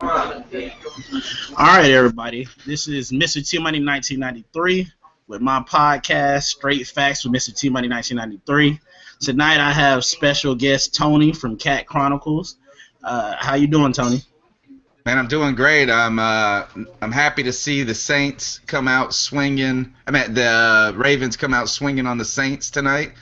All right, everybody. This is MrTMoney1993 with my podcast, Straight Facts with MrTMoney1993. Tonight, I have special guest Tony from Cat Chronicles. How you doing, Tony? Man, I'm doing great. I'm happy to see the Saints come out swinging. I mean, the Ravens come out swinging on the Saints tonight.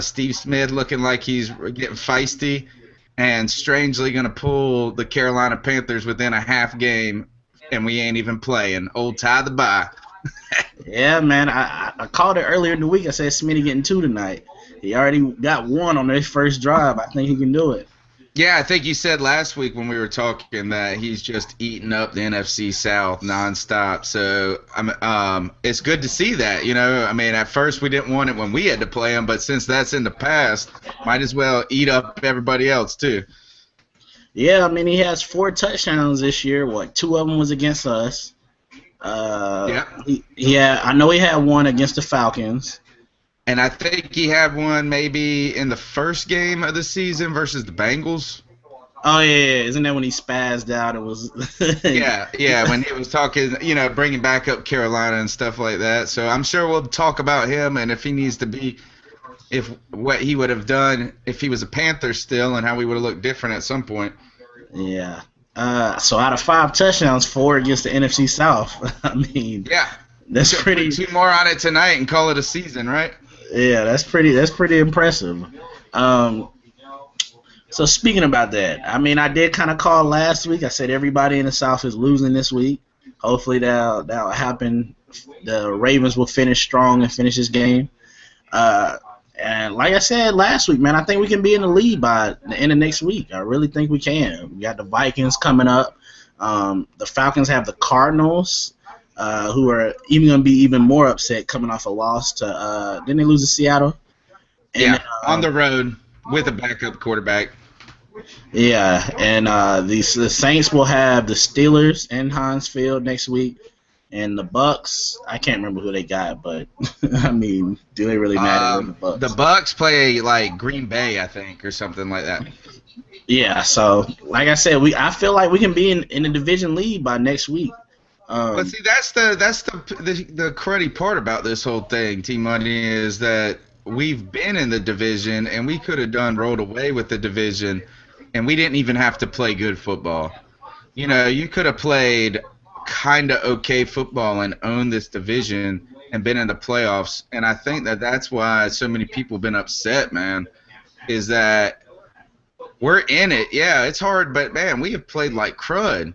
Steve Smith looking like he's getting feisty, and strangely going to pull the Carolina Panthers within a half game, and we ain't even playing. Old Ty the bye. Yeah, man. I called it earlier in the week. I said Smitty getting two tonight. He already got one on his first drive. I think he can do it. Yeah, I think you said last week when we were talking that he's just eating up the NFC South nonstop. So it's good to see that. You know, I mean, at first we didn't want it when we had to play him, but since that's in the past, might as well eat up everybody else too. Yeah, I mean, he has 4 touchdowns this year. What, 2 of them was against us. Yeah. I know he had one against the Falcons. And I think he had one maybe in the first game of the season versus the Bengals. Oh, yeah. Isn't that when he spazzed out? It was. yeah, when he was talking, you know, bringing back up Carolina and stuff like that. So I'm sure we'll talk about him and if he needs to be, if what he would have done if he was a Panther still and how he would have looked different at some point. Yeah. So out of 5 touchdowns, 4 against the NFC South. I mean, yeah, that's pretty. Put 2 more on it tonight and call it a season, right? Yeah, that's pretty impressive. So speaking about that, I mean, I did kind of call last week. I said everybody in the South is losing this week. Hopefully that'll happen. The Ravens will finish strong and finish this game. And like I said last week, man, I think we can be in the lead by the end of next week. I really think we can. We got the Vikings coming up. The Falcons have the Cardinals, who are even going to be even more upset coming off a loss to didn't they lose to Seattle? And, yeah, on the road with a backup quarterback. Yeah, and the Saints will have the Steelers in Heinz Field next week. And the Bucks, I can't remember who they got, but I mean, do they really matter? The Bucks play like Green Bay, I think, or something like that. Yeah, so like I said, I feel like we can be in the division lead by next week. But see, that's the cruddy part about this whole thing, T-Money, is that we've been in the division and we could have rolled away with the division, and we didn't even have to play good football. You know, you could have played kind of okay football and own this division and been in the playoffs, and I think that's why so many people have been upset, man, is that we're in it. Yeah, it's hard, but man, we have played like crud.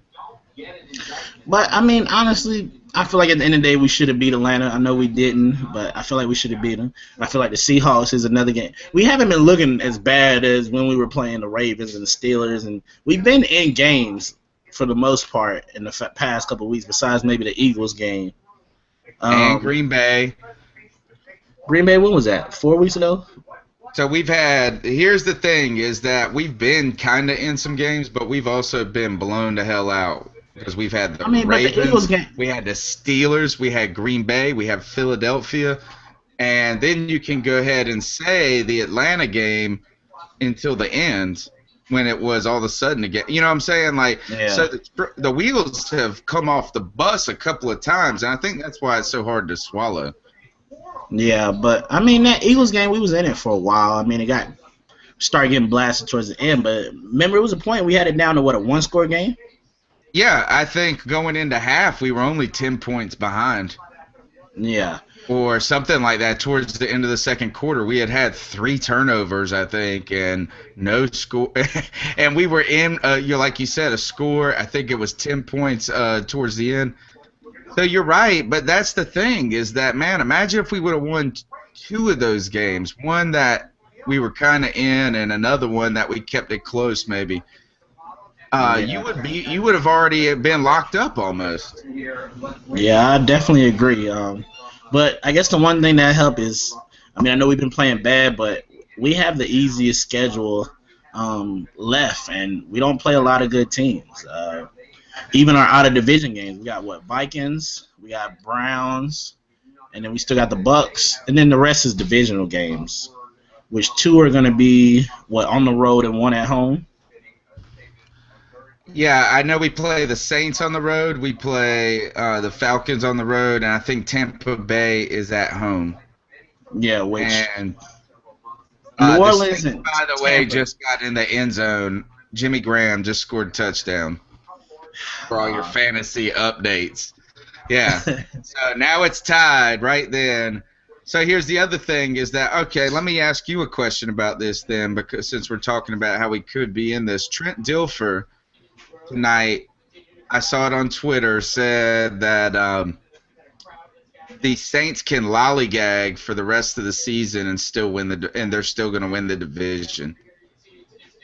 But I mean, honestly, I feel like at the end of the day we should have beat Atlanta. I know we didn't, but I feel like we should have beat them. I feel like the Seahawks is another game. We haven't been looking as bad as when we were playing the Ravens and the Steelers, and we've been in games for the most part in the past couple of weeks, besides maybe the Eagles game. And Green Bay. Green Bay, when was that? 4 weeks ago? So here's the thing, is that we've been kind of in some games, but we've also been blown the hell out. Because we've had the Ravens, the Eagles game. We had the Steelers, we had Green Bay, we have Philadelphia, and then you can go ahead and say the Atlanta game until the end, when it was all of a sudden again. You know what I'm saying? Like, yeah. So the wheels have come off the bus a couple of times, and I think that's why it's so hard to swallow. Yeah, but I mean, that Eagles game, we was in it for a while. I mean, it started getting blasted towards the end, but remember, it was a point we had it down to a 1-score game. Yeah, I think going into half, we were only 10 points behind. Yeah. Or something like that towards the end of the second quarter. We had 3 turnovers, I think, and no score. And we were in, like you said, a score. I think it was 10 points towards the end. So you're right, but that's the thing, is that, man, imagine if we would have won 2 of those games. One that we were kind of in, and another one that we kept it close, maybe. Yeah. You would have already been locked up almost. Yeah, I definitely agree. But I guess the one thing that helped is, I mean, I know we've been playing bad, but we have the easiest schedule left, and we don't play a lot of good teams. Even our out-of-division games, we got, Vikings, we got Browns, and then we still got the Bucks, and then the rest is divisional games, which 2 are going to be, on the road and 1 at home. Yeah, I know we play the Saints on the road. We play the Falcons on the road, and I think Tampa Bay is at home. Yeah, which And New the Orleans Saints, and by the way, Tampa. just got in the end zone. Jimmy Graham just scored a touchdown for all your fantasy updates. Yeah. So now it's tied right then. So here's the other thing is that, okay, let me ask you a question about this then, because since we're talking about how we could be in this, Trent Dilfer tonight, I saw it on Twitter, said that the Saints can lollygag for the rest of the season and still win and they're still going to win the division.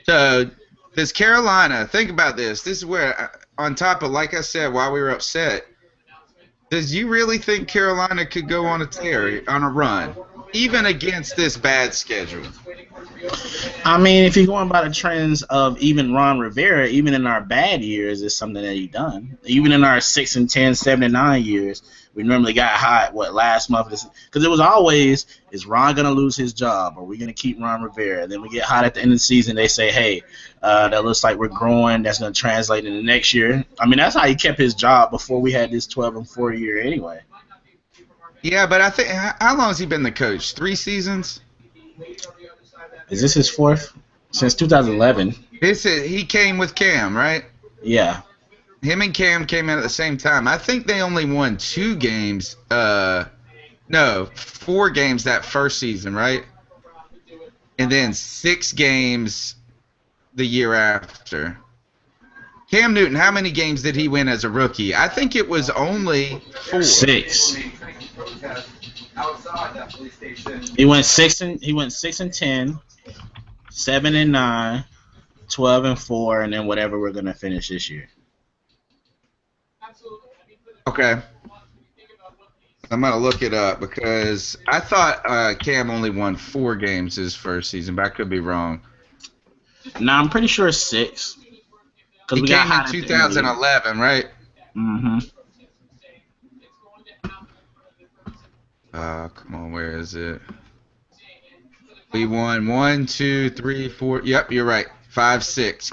So does Carolina, think about this. This is where, on top of, like I said, why we were upset, does you really think Carolina could go on a tear, on a run, even against this bad schedule? I mean, if you're going by the trends of even Ron Rivera, even in our bad years, it's something that he done. Even in our 6-10, 7-9 years, we normally got hot. Last month? Because it was always, is Ron gonna lose his job? Are we gonna keep Ron Rivera? Then we get hot at the end of the season. They say, hey, that looks like we're growing. That's gonna translate into next year. I mean, that's how he kept his job before we had this 12-4 year anyway. Yeah, but I think, how long has he been the coach? 3 seasons? Is this his fourth? Since 2011. He came with Cam, right? Yeah. Him and Cam came in at the same time. I think they only won 2 games. No, 4 games that first season, right? And then 6 games the year after. Cam Newton, how many games did he win as a rookie? I think it was only 4. 6. He went 6-10, 7-9, 12-4, and then whatever we're gonna finish this year. Okay. I'm gonna look it up because I thought Cam only won 4 games his first season, but I could be wrong. No, I'm pretty sure it's 6. He came in 2011, right? Mm-hmm. Come on, where is it? We won 1, 2, 3, 4. Yep, you're right. 5, 6.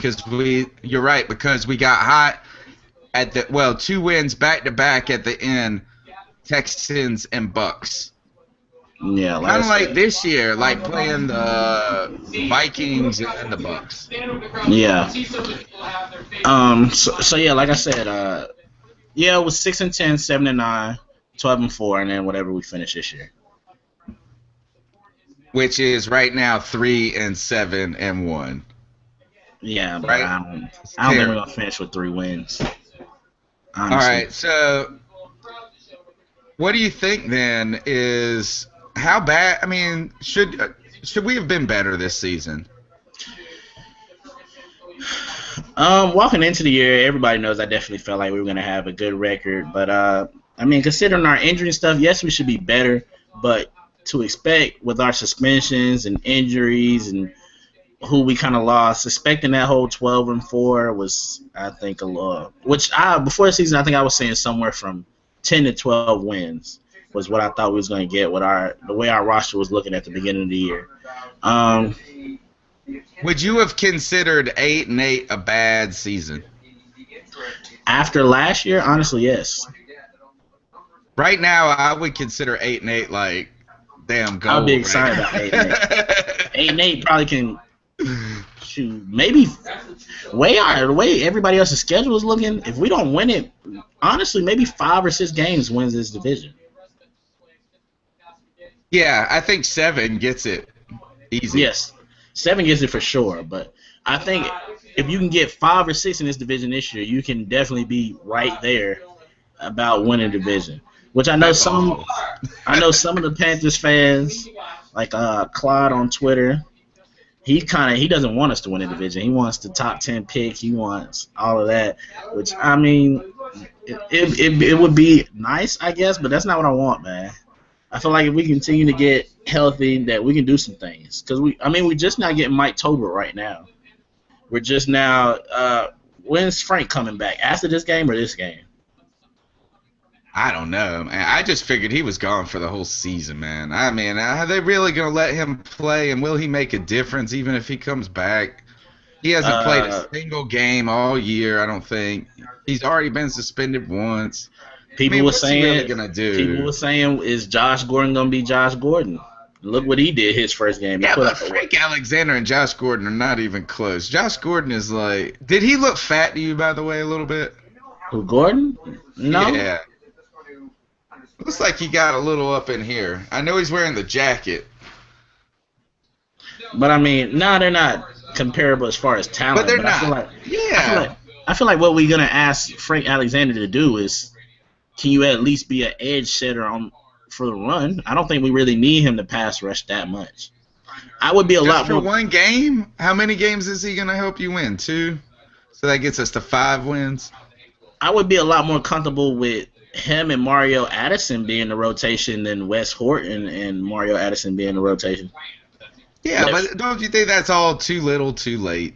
You're right, because we got hot at 2 wins back to back at the end. Texans and Bucks. Yeah, kind of like this year, like playing the Vikings and the Bucks. Yeah. So yeah, like I said, yeah, it was 6-10, 7-9, 12-4, and then whatever we finish this year. Which is right now 3-7-1. Yeah, but right? I don't think we're gonna finish with 3 wins. Honestly. All right, so what do you think then is how bad? I mean, should we have been better this season? Walking into the year, everybody knows I definitely felt like we were gonna have a good record, but I mean, considering our injury and stuff, yes, we should be better, but to expect with our suspensions and injuries and who we kind of lost, expecting that whole 12-4 was, I think, a lot. Before the season, I think I was saying somewhere from 10 to 12 wins was what I thought we was going to get with the way our roster was looking at the beginning of the year. Would you have considered 8-8 a bad season? After last year, honestly, yes. Right now, I would consider 8-8 like damn gold. I'd be excited about 8-8. 8-8 probably can shoot maybe the way everybody else's schedule is looking. If we don't win it, honestly, maybe 5 or 6 games wins this division. Yeah, I think 7 gets it easy. Yes, 7 gets it for sure. But I think if you can get 5 or 6 in this division this year, you can definitely be right there about winning the division. Which I know some of the Panthers fans, like Claude on Twitter, he doesn't want us to win the division. He wants the top 10 pick. He wants all of that. Which I mean, it would be nice, I guess, but that's not what I want, man. I feel like if we continue to get healthy, that we can do some things. Because we're just not getting Mike Tolbert right now. We're just now. When's Frank coming back? After this game or this game? I don't know, man. I just figured he was gone for the whole season, man. I mean, are they really going to let him play, and will he make a difference even if he comes back? He hasn't played a Uh, single game all year, I don't think. He's already been suspended once. I people mean, were what's he really saying, gonna people do? were saying, is Josh Gordon gonna be Josh Gordon? Look what he did his first game. He Yeah, put but up a what? Frank Alexander and Josh Gordon are not even close. Josh Gordon is like, did he look fat to you, by the way, a little bit? Who, Gordon? No, Yeah. Looks like he got a little up in here. I know he's wearing the jacket. but I mean, no, they're not comparable as far as But talent. they're But not. I feel like, Yeah. I feel like what we're gonna ask Frank Alexander to do is, can you at least be an edge setter on for the run? I don't think we really need him to pass rush that much. I would be a Just lot for more. one game? How many games is he going to help you win? 2? So that gets us to 5 wins? I would be a lot more comfortable with him and Mario Addison being the rotation than Wes Horton and Mario Addison being the rotation. Yeah, but don't you think that's all too little too late?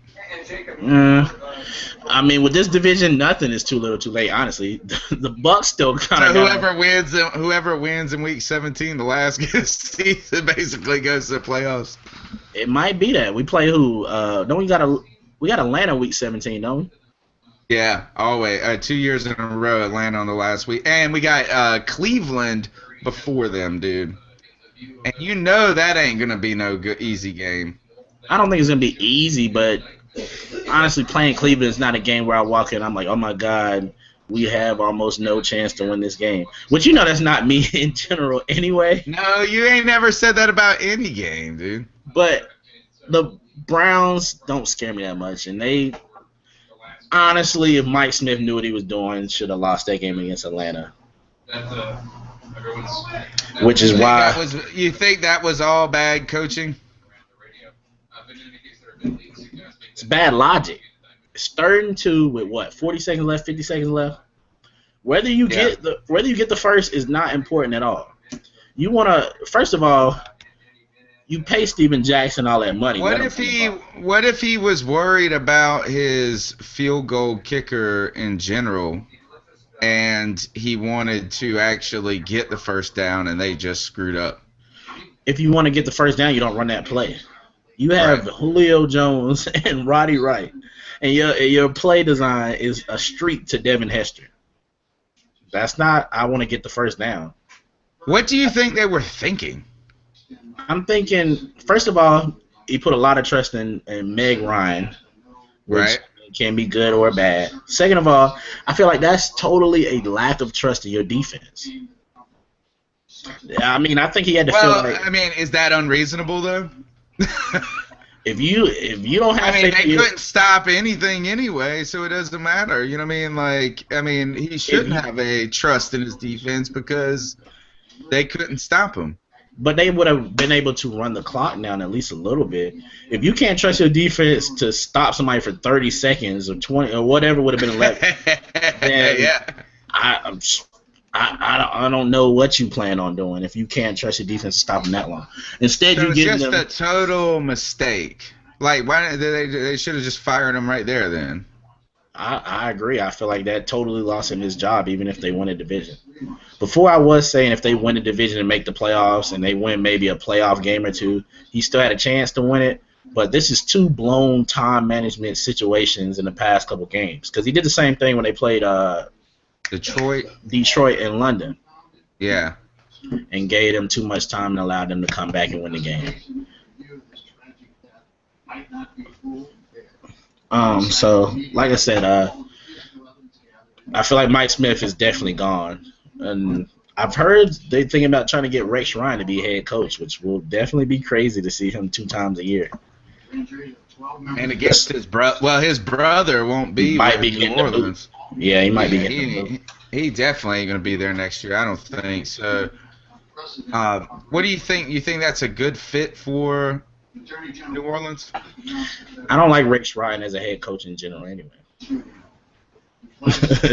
I mean, with this division, nothing is too little, too late. Honestly, the Bucks still kind So of whoever wins in week 17, the last season basically goes to the playoffs. It might be that we play who? Don't we got Atlanta week 17, don't we? Yeah, always 2 years in a row, Atlanta on the last week, and we got Cleveland before them, dude. And you know that ain't gonna be no good easy game. I don't think it's gonna be easy, but honestly, playing Cleveland is not a game where I walk in. I'm like, oh my god, we have almost no chance to win this game. Which that's not me in general anyway. No, you ain't never said that about any game, dude. But the Browns don't scare me that much, and they honestly, if Mike Smith knew what he was doing, should have lost that game against Atlanta. Which is why You think that was all bad coaching? it's bad logic. It's 3rd and 2 with what, 40 seconds left, 50 seconds left. Whether you get the first is not important at all. You want to, first of all, you pay Steven Jackson all that money. What if he was worried about his field goal kicker in general, and he wanted to actually get the first down, and they just screwed up? If you want to get the first down, you don't run that play. You have Julio Jones and Roddy Wright, and your play design is a streak to Devin Hester. That's not, I want to get the first down. What do you think they were thinking? I'm thinking, first of all, he put a lot of trust in Meg Ryan, which can be good or bad. Second of all, I feel like that's totally a lack of trust in your defense. I mean, I think he had to feel like. I mean, is that unreasonable though? If you don't have, they couldn't stop anything anyway, so it doesn't matter. You know what I mean? He shouldn't have a trust in his defense because they couldn't stop him. But they would have been able to run the clock down at least a little bit. If you can't trust your defense to stop somebody for 30 seconds or 20 or whatever would have been left, then I don't know what you plan on doing if you can't trust your defense to stop them that long. Instead, you get them. It's just a total mistake. Like, why they should have just fired him right there then. I agree. I feel like that totally lost him his job, even if they win a division. Before I was saying if they win a division and make the playoffs and they win maybe a playoff game or two, he still had a chance to win it. But this is 2 blown time management situations in the past couple games. Because he did the same thing when they played Detroit and London. Yeah. And gave them too much time and allowed them to come back and win the game. So, like I said, I feel like Mike Smith is definitely gone. And I've heard they're thinking about trying to get Rex Ryan to be head coach, which will definitely be crazy to see him 2 times a year. And against his brother, his brother won't be in New Orleans. Yeah, he might be. He definitely ain't going to be there next year. I don't think so. What do you think? You think that's a good fit for New Orleans? I don't like Rex Ryan as a head coach in general anyway.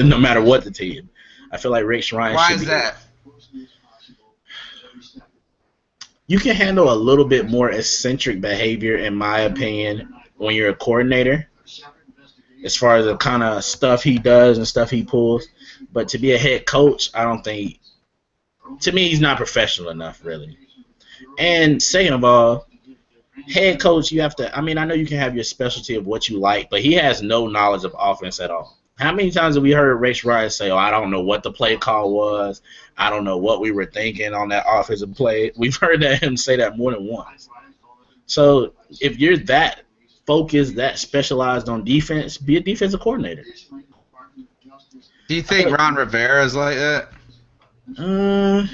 No matter what the team. I feel like Rex Ryan Why is that? You can handle a little bit more eccentric behavior, in my opinion, when you're a coordinator, as far as the kind of stuff he does and stuff he pulls. But to be a head coach, I don't think – to me, he's not professional enough, really. And second of all, head coach, you have to. I mean, I know you can have your specialty of what you like, but he has no knowledge of offense at all. How many times have we heard Rex Ryan say, "Oh, I don't know what the play call was. I don't know what we were thinking on that offensive play." We've heard him say that more than once. So if you're that focused, that specialized on defense, be a defensive coordinator. Do you think Ron Rivera is like that? I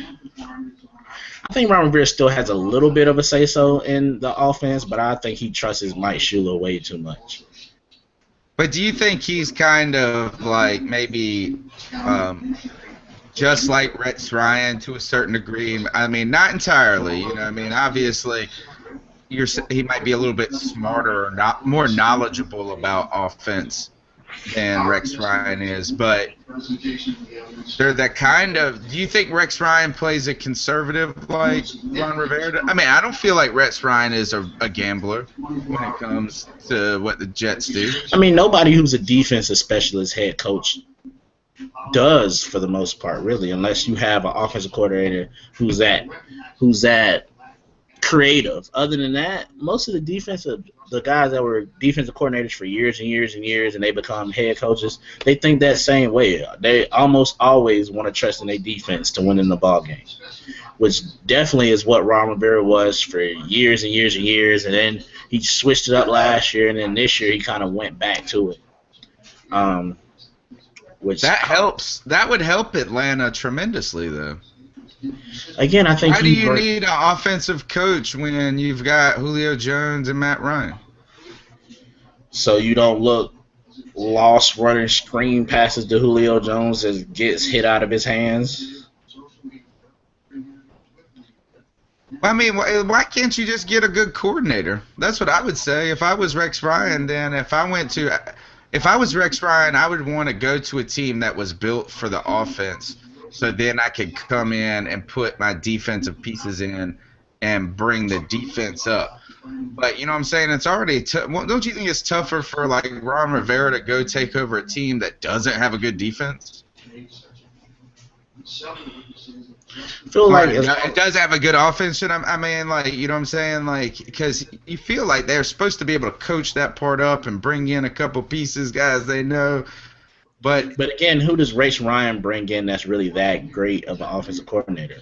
think Ron Rivera still has a little bit of a say-so in the offense, but I think he trusts Mike Shula way too much. But do you think he's kind of like maybe just like Rex Ryan to a certain degree? I mean, not entirely. You know, I mean, obviously, he might be a little bit smarter or not more knowledgeable about offense than Rex Ryan is, but they're that kind of. Do you think Rex Ryan plays a conservative like Ron Rivera? I mean, I don't feel like Rex Ryan is a gambler when it comes to what the Jets do. I mean, nobody who's a defensive specialist head coach does for the most part, really, unless you have an offensive coordinator who's that creative. Other than that, most of the guys that were defensive coordinators for years and years and years, and they become head coaches, they think that same way. They almost always want to trust in their defense to win in the ball game, which definitely is what Ron Rivera was for years and years and years. And then he switched it up last year, and then this year he kind of went back to it. Which that helps. That would help Atlanta tremendously, though. Again, I think. Why do you need an offensive coach when you've got Julio Jones and Matt Ryan? So you don't look lost running screen passes to Julio Jones as gets hit out of his hands. I mean, why can't you just get a good coordinator? That's what I would say. If I was Rex Ryan, then if I was Rex Ryan, I would want to go to a team that was built for the offense. So then I could come in and put my defensive pieces in and bring the defense up. But, you know what I'm saying? It's already don't you think it's tougher for, like, Ron Rivera to go take over a team that doesn't have a good defense? I feel like it does have a good offense. I mean, like, you know what I'm saying? Like, because you feel like they're supposed to be able to coach that part up and bring in a couple pieces, guys they know. But again, who does Rex Ryan bring in that's really that great of an offensive coordinator?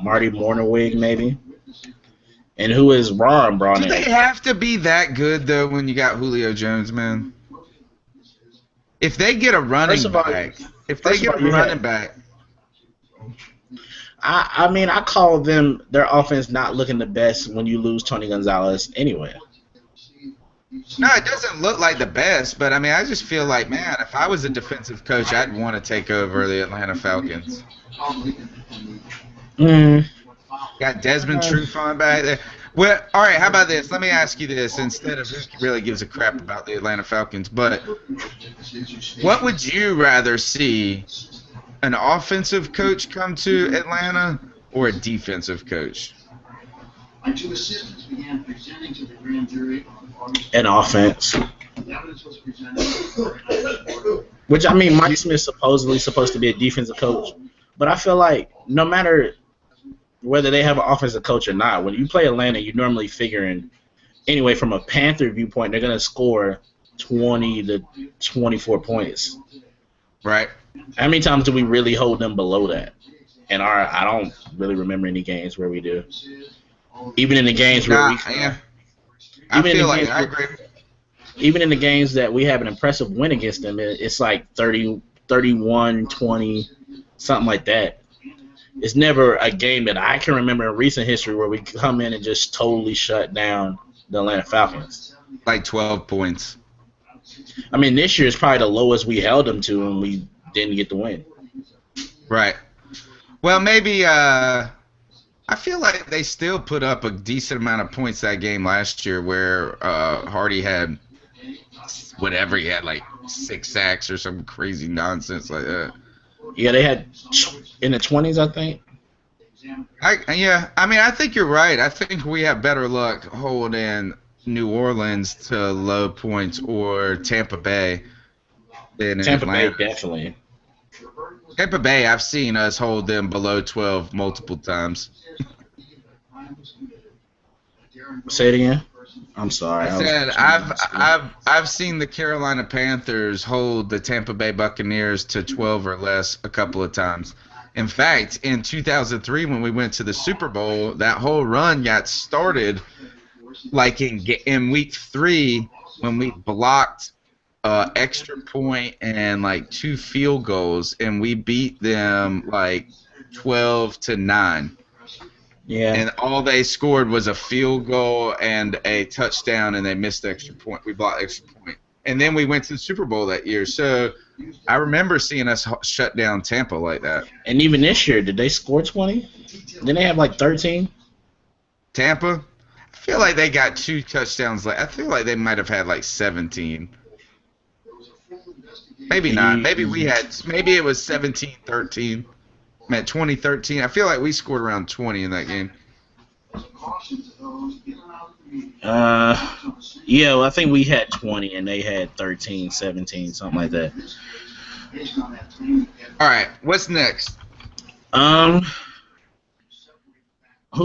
Marty Mornhinweg, maybe? And who is Ron brought in? Do they have to be that good, though, when you got Julio Jones, man? If they get a running back. I mean, I call their offense not looking the best when you lose Tony Gonzalez anyway. No, it doesn't look like the best, but I mean, I just feel like, man, if I was a defensive coach, I'd want to take over the Atlanta Falcons. Got Desmond Trufant back there. Well, all right, how about this? Let me ask you this instead of who really gives a crap about the Atlanta Falcons, but what would you rather see, an offensive coach come to Atlanta or a defensive coach? My two assistants began presenting to the grand jury an offense. Which, I mean, Mike Smith's supposedly supposed to be a defensive coach. But I feel like no matter whether they have an offensive coach or not, when you play Atlanta, you're normally figuring, anyway, from a Panther viewpoint, they're going to score 20 to 24 points. Right. How many times do we really hold them below that? And I don't really remember any games where we do. Even in the games where I agree. Even in the games that we have an impressive win against them, it's like 30, 31, 20, something like that. It's never a game that I can remember in recent history where we come in and just totally shut down the Atlanta Falcons. Like 12 points. I mean, this year is probably the lowest we held them to, and we didn't get the win. Right. Well, maybe I feel like they still put up a decent amount of points that game last year where Hardy had whatever. He had like 6 sacks or some crazy nonsense like that. Yeah, they had in the 20s, I think. I mean, I think you're right. I think we have better luck holding New Orleans to low points or Tampa Bay than Tampa Atlanta. Bay, definitely. Tampa Bay, I've seen us hold them below 12 multiple times. Say it again. I'm sorry. I said I've seen the Carolina Panthers hold the Tampa Bay Buccaneers to 12 or less a couple of times. In fact, in 2003 when we went to the Super Bowl, that whole run got started like in week 3 when we blocked extra point and like 2 field goals, and we beat them like 12-9. Yeah. And all they scored was a field goal and a touchdown, and they missed the extra point. We blocked extra point. And then we went to the Super Bowl that year. So I remember seeing us shut down Tampa like that. And even this year, did they score 20? Didn't they have like 13? Tampa? I feel like they got 2 touchdowns. I feel like they might have had like 17. Maybe not. Maybe it was 17-13. At 2013, I feel like we scored around 20 in that game. Yeah, well, I think we had 20 and they had 13, 17, something like that. All right, what's next? Who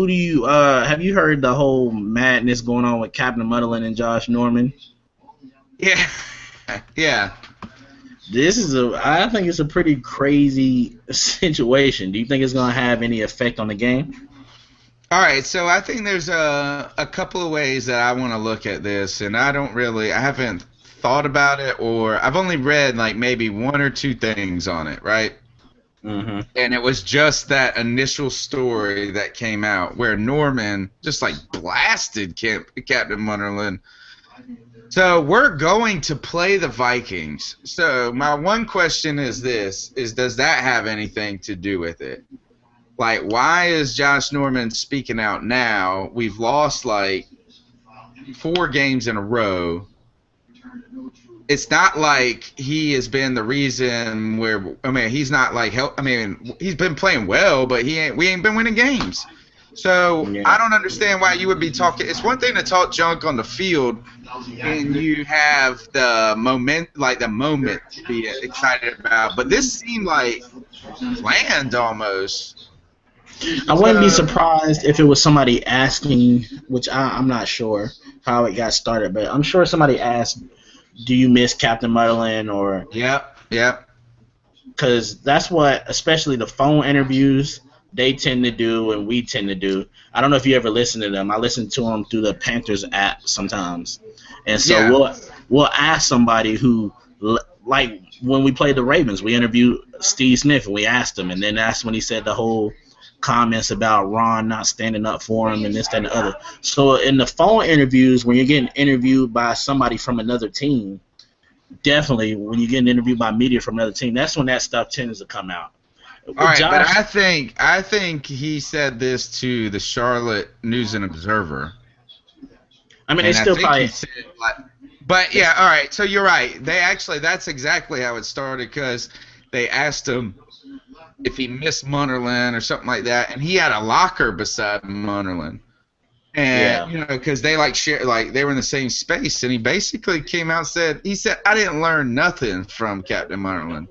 do you have you heard the whole madness going on with Captain Muttlin and Josh Norman? Yeah, yeah. I think it's a pretty crazy situation. Do you think it's going to have any effect on the game? All right, so I think there's a couple of ways that I want to look at this, and I haven't thought about it, or I've only read like maybe 1 or 2 things on it, right? Mm-hmm. And it was just that initial story that came out where Norman just like blasted Captain Muttlin. So we're going to play the Vikings. So my one question is this, does that have anything to do with it? Like, why is Josh Norman speaking out now? We've lost like 4 games in a row. It's not like he has been the reason he's not like he's been playing well, but we ain't been winning games. So yeah. I don't understand why you would be talking. It's one thing to talk junk on the field, and you have the moment to be excited about. But this seemed like planned almost. I wouldn't be surprised if it was somebody asking, which I'm not sure how it got started, but I'm sure somebody asked, "Do you miss Captain Muttlin?" Or yeah, because that's what, especially the phone interviews, they tend to do and we tend to do. I don't know if you ever listen to them. I listen to them through the Panthers app sometimes. And so we'll ask somebody who, like when we played the Ravens, we interviewed Steve Smith and we asked him, and then that's when he said the whole comments about Ron not standing up for him and this, that, and the other. So in the phone interviews, when you're getting interviewed by somebody from another team, definitely when you're getting interviewed by media from another team, that's when that stuff tends to come out. All right, but I think he said this to the Charlotte News and Observer. I mean, they still probably. But yeah, all right. So you're right. That's exactly how it started, because they asked him if he missed Muttlin or something like that, and he had a locker beside Muttlin, and because they they were in the same space, and he basically came out and said I didn't learn nothing from Captain Muttlin.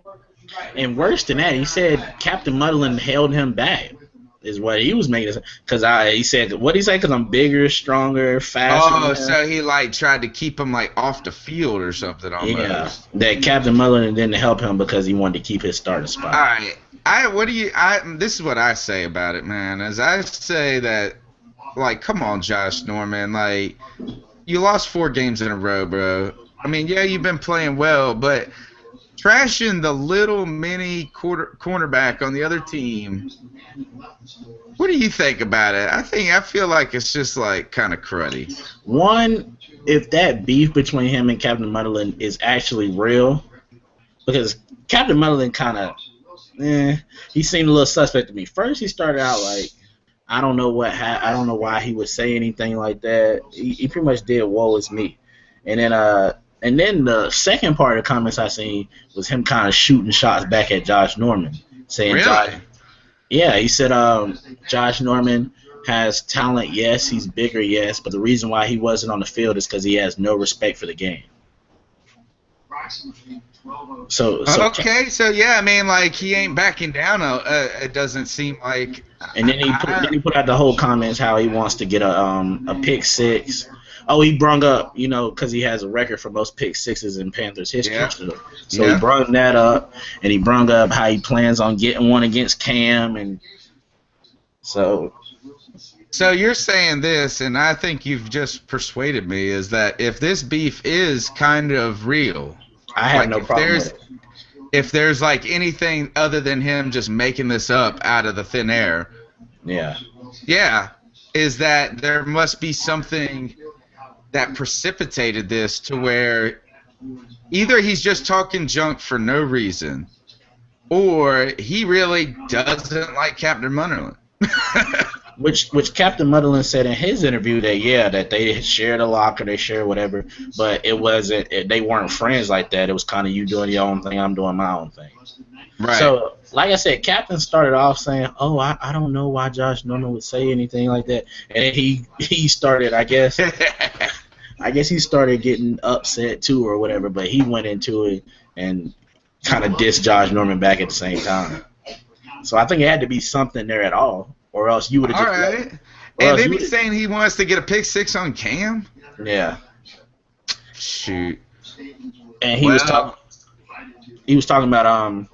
And worse than that, he said Captain Muttlin held him back, is what he was making. Because he said, what did he say? Because I'm bigger, stronger, faster. Oh, so he tried to keep him off the field or something almost. Yeah, that Captain Muttlin didn't help him because he wanted to keep his starting spot. All right, this is what I say about it, man. As I say that, come on, Josh Norman, you lost 4 games in a row, bro. I mean, yeah, you've been playing well, but trashing the little mini cornerback on the other team. What do you think about it? I feel like it's just kind of cruddy. One, if that beef between him and Captain Muttlin is actually real, because Captain Muttlin kind of, he seemed a little suspect to me. First, he started out I don't know I don't know why he would say anything like that. He pretty much did woe is me, and then the second part of the comments I seen was him kind of shooting shots back at Josh Norman, saying, really? He said Josh Norman has talent, yes, he's bigger, yes, but the reason why he wasn't on the field is because he has no respect for the game. So okay, so yeah, I mean, like he ain't backing down. It doesn't seem like. And then he put out the whole comments how he wants to get a pick six. Oh, he brung up, because he has a record for most pick sixes in Panthers history. Yeah. So he brung that up, and he brung up how he plans on getting one against Cam, and so. So you're saying this, and I think you've just persuaded me, is that if this beef is kind of real, I have no problem with it. If there's like anything other than him just making this up out of the thin air, yeah, is that there must be something that precipitated this to where either he's just talking junk for no reason, or he really doesn't like Captain Munderland. Which Captain Mutherland said in his interview that they shared a locker, they shared whatever, but they weren't friends like that. It was kind of you doing your own thing, I'm doing my own thing. Right. So, like I said, Captain started off saying, "Oh, I don't know why Josh Norman would say anything like that," and then he started, I guess he started getting upset too or whatever, but he went into it and kind of dissed Josh Norman back at the same time. So I think it had to be something there at all. Or else you would have just. All right. And then he's saying he wants to get a pick six on Cam? Yeah. Shoot. And he was talking about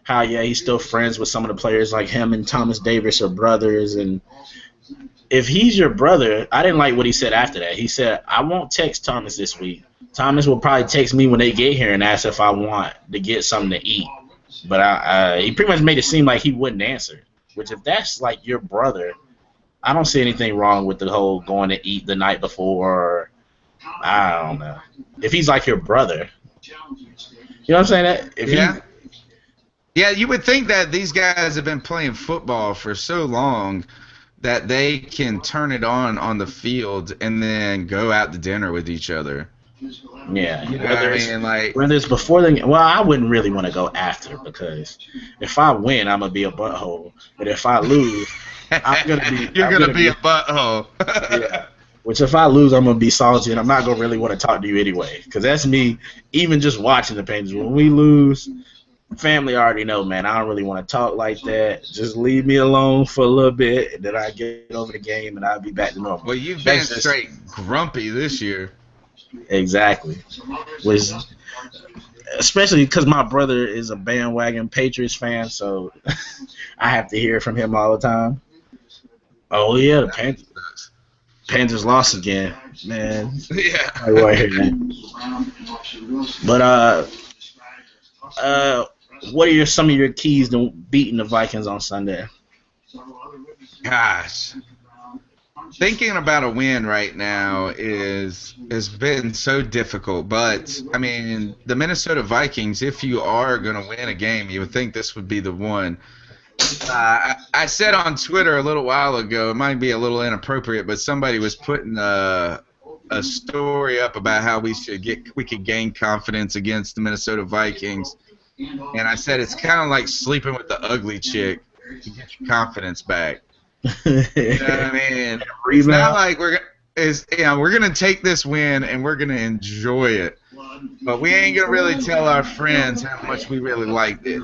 how he's still friends with some of the players, like him and Thomas Davis are brothers, and if he's your brother, I didn't like what he said after that. He said, "I won't text Thomas this week. Thomas will probably text me when they get here and ask if I want to get something to eat." But he pretty much made it seem like he wouldn't answer. Which, if that's like your brother, I don't see anything wrong with the whole going to eat the night before. Or, I don't know. If he's like your brother, you know what I'm saying? Yeah, you would think that these guys have been playing football for so long that they can turn it on the field and then go out to dinner with each other. Yeah, you know what I mean? Like, whether it's before the game, well, I wouldn't really want to go after, because if I win, I'm gonna be a butthole. But if I lose, I'm gonna be. You're gonna be a butthole. Yeah. Which, if I lose, I'm gonna be salty, and I'm not gonna really want to talk to you anyway. Because that's me. Even just watching the Panthers, when we lose, family already know, man. I don't really want to talk like that. Just leave me alone for a little bit, and then I get over the game, and I'll be back to normal. Well, you've been straight grumpy this year. Exactly. Especially because my brother is a bandwagon Patriots fan, so I have to hear from him all the time. Oh yeah, the Panthers lost again, man. Yeah. Right here, man. But what are some of your keys to beating the Vikings on Sunday? Gosh. Thinking about a win right now has been so difficult, but I mean, the Minnesota Vikings, if you are going to win a game, you would think this would be the one. I said on Twitter a little while ago, it might be a little inappropriate, but somebody was putting a story up about how we could gain confidence against the Minnesota Vikings, and I said it's kind of like sleeping with the ugly chick to get your confidence back. You know what I mean? It's not like we're gonna take this win and we're gonna enjoy it, but we ain't gonna really tell our friends how much we really liked it.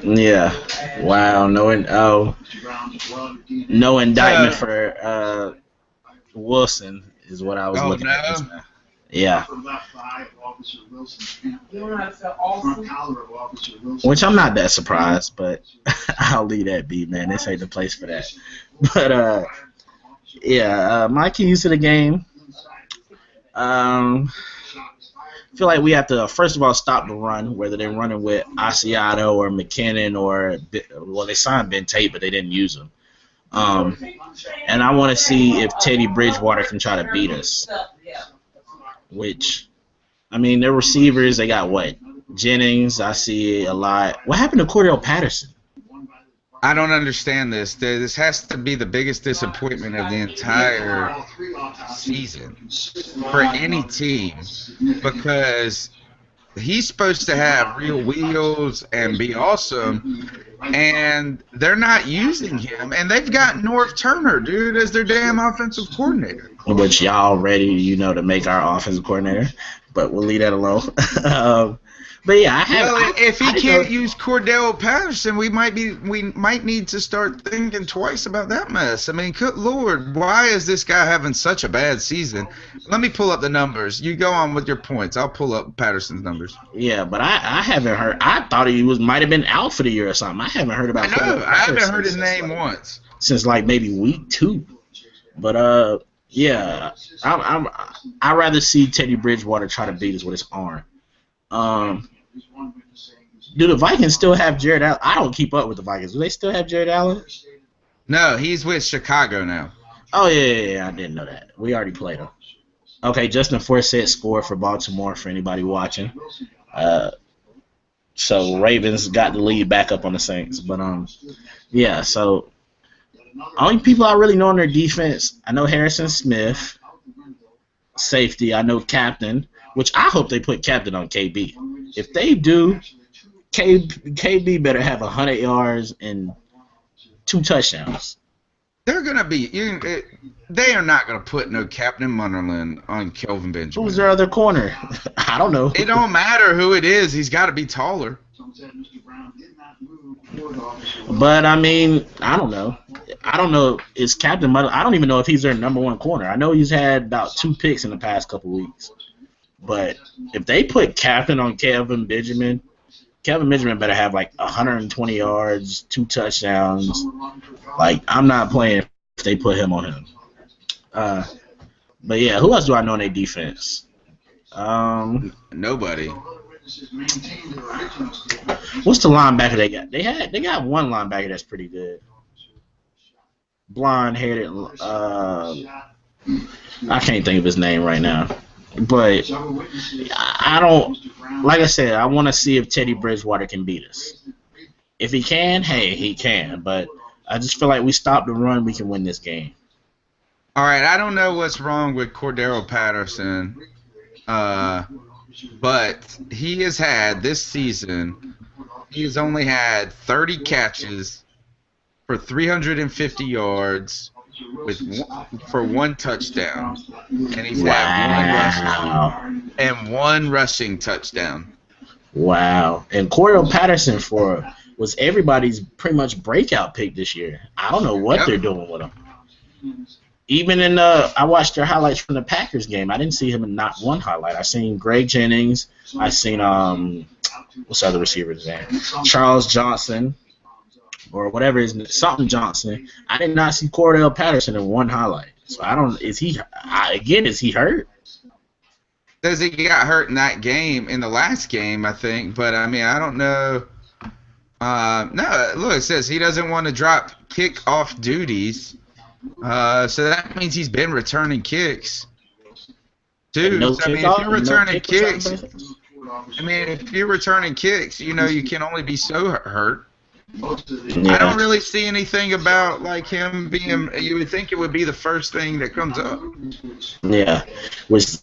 Yeah. Wow. No indictment for Wilson is what I was looking at. Yeah. Which I'm not that surprised, but I'll leave that be, man. This ain't the place for that. But my keys to the game. I feel like we have to first of all stop the run, whether they're running with Asiato or McKinnon or they signed Ben Tate, but they didn't use him. And I want to see if Teddy Bridgewater can try to beat us. Which, I mean, their receivers, they got what? Jennings, I see a lot. What happened to Cordell Patterson? I don't understand this. This has to be the biggest disappointment of the entire season for any team, because he's supposed to have real wheels and be awesome, and they're not using him. And they've got Norv Turner, dude, as their damn offensive coordinator. Which y'all ready, to make our offensive coordinator. but we'll leave that alone. um, but yeah, Well, if he I didn't can't know. use Cordell Patterson, we might need to start thinking twice about that mess. I mean, good Lord, why is this guy having such a bad season? Let me pull up the numbers. You go on with your points. I'll pull up Patterson's numbers. Yeah, but I haven't heard. I thought he might have been out for the year or something. I haven't heard I about know. Cordell I haven't Patterson heard his name once. since like maybe week 2. But yeah, I'm I rather see Teddy Bridgewater try to beat us with his arm. Um, do the Vikings still have Jared Allen? I don't keep up with the Vikings. Do they still have Jared Allen? No, he's with Chicago now. Oh yeah, I didn't know that. We already played him. Okay, Justin Forsett scored for Baltimore for anybody watching. Uh, so Ravens got the lead back up on the Saints. But yeah. So only people I really know on their defense, I know Harrison Smith, safety. I know Captain, which I hope they put Captain on KB. If they do, KB better have 100 yards and 2 touchdowns. They're gonna be. They are not gonna put no Captain Munderland on Kelvin Benjamin. Who's their other corner? I don't know. It don't matter who it is. He's got to be taller. But I mean, I don't know. I don't know. Is Captain Mother? I don't even know if he's their number 1 corner. I know he's had about 2 picks in the past couple weeks. But if they put Captain on Kelvin Benjamin better have like 120 yards, 2 touchdowns. Like I'm not playing if they put him on him. But yeah, who else do I know in their defense? Nobody. What's the linebacker they got? They got one linebacker that's pretty good. Blonde headed. I can't think of his name right now. But I don't. Like I said, I want to see if Teddy Bridgewater can beat us. If he can, hey, he can. But I just feel like we stop the run, we can win this game. All right, I don't know what's wrong with Cordero Patterson, but he has had this season. He has only had 30 catches for 350 yards for 1 touchdown, and he's had one rushing touchdown. Wow. And Cordell Patterson was everybody's pretty much breakout pick this year. I don't know what they're doing with him. Even in I watched their highlights from the Packers game. I didn't see him in not one highlight. I seen Greg Jennings. I seen what's the other receiver's name? Charles Johnson or whatever his name, something Johnson. I did not see Cordell Patterson in one highlight. So I don't. Is he hurt? Says he got hurt in that game, in the last game, I think. But I mean, I don't know. No, look, it says he doesn't want to drop kick-off duties. So that means he's been returning kicks. Dude, No I mean, if you're returning kicks, you know, you can only be so hurt. Yeah. I don't really see anything about like him being. You would think it would be the first thing that comes up. Yeah, which.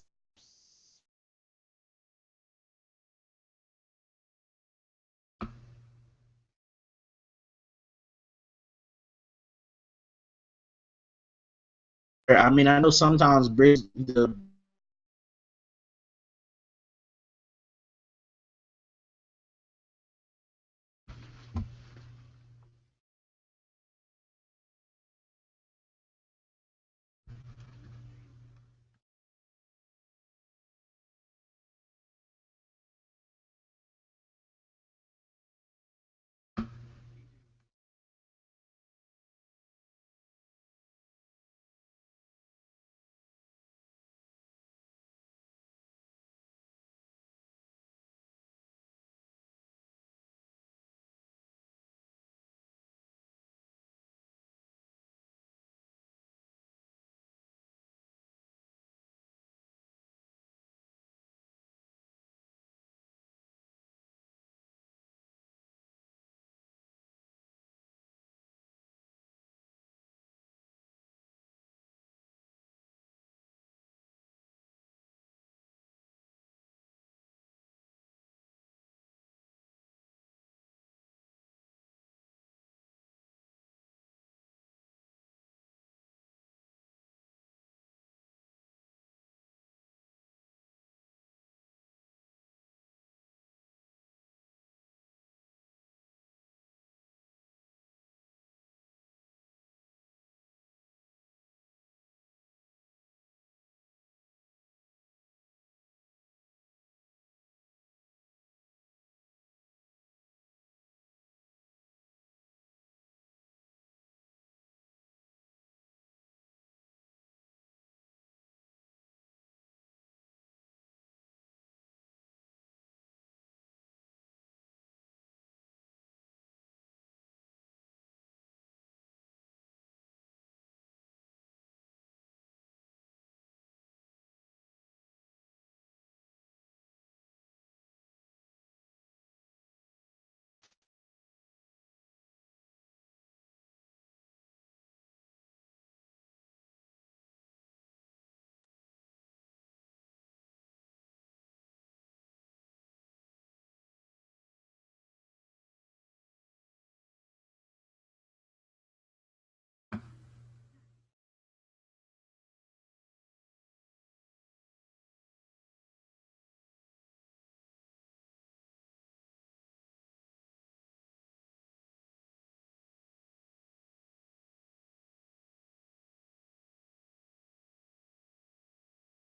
I mean, I know sometimes the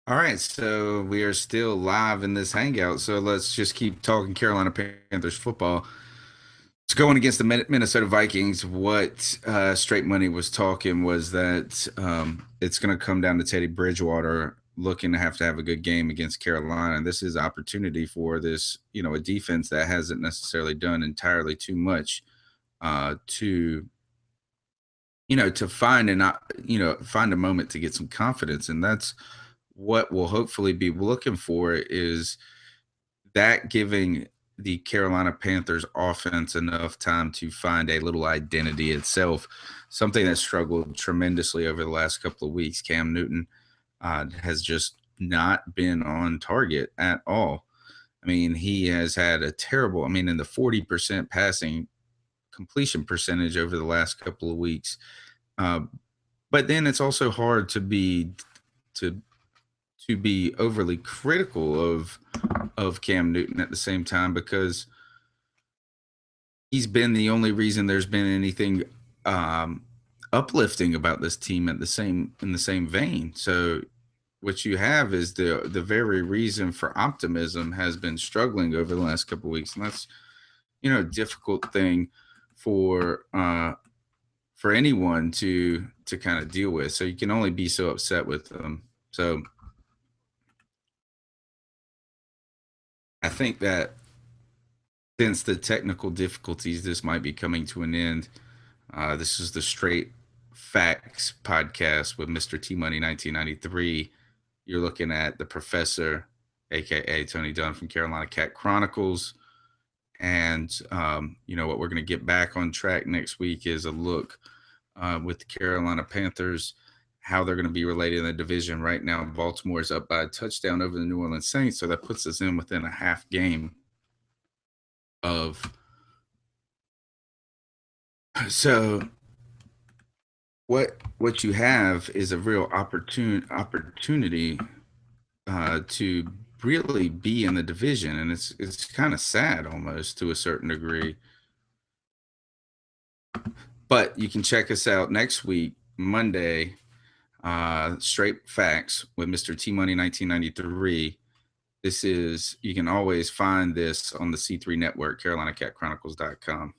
All right, so we are still live in this hangout. So let's just keep talking Carolina Panthers football. It's going against the Minnesota Vikings. What Straight Money was talking was that it's going to come down to Teddy Bridgewater looking to have a good game against Carolina. And this is opportunity for this, a defense that hasn't necessarily done entirely too much to find find a moment to get some confidence. And that's what we'll hopefully be looking for, is that giving the Carolina Panthers offense enough time to find a little identity itself, something that struggled tremendously over the last couple of weeks. Cam Newton has just not been on target at all. I mean, he has had a terrible, in the 40% passing completion percentage over the last couple of weeks. But then it's also hard to be overly critical of Cam Newton at the same time, because he's been the only reason there's been anything uplifting about this team in the same vein. So what you have is the very reason for optimism has been struggling over the last couple of weeks, and that's a difficult thing for anyone to kind of deal with. So you can only be so upset with them. So I think that since the technical difficulties, this might be coming to an end. This is the Straight Facts podcast with MrTMoney1993. You're looking at the professor, aka Tony Dunn from Carolina Cat Chronicles. And what we're going to get back on track next week is a look with the Carolina Panthers, how they're going to be related in the division. Right now, Baltimore is up by a touchdown over the New Orleans Saints, so that puts us in within a half game of. So what you have is a real opportunity to really be in the division, and it's kind of sad almost to a certain degree. But you can check us out next week, Monday, Straight Facts with MrTMoney1993. You can always find this on the C3 network, CarolinaCatChronicles.com.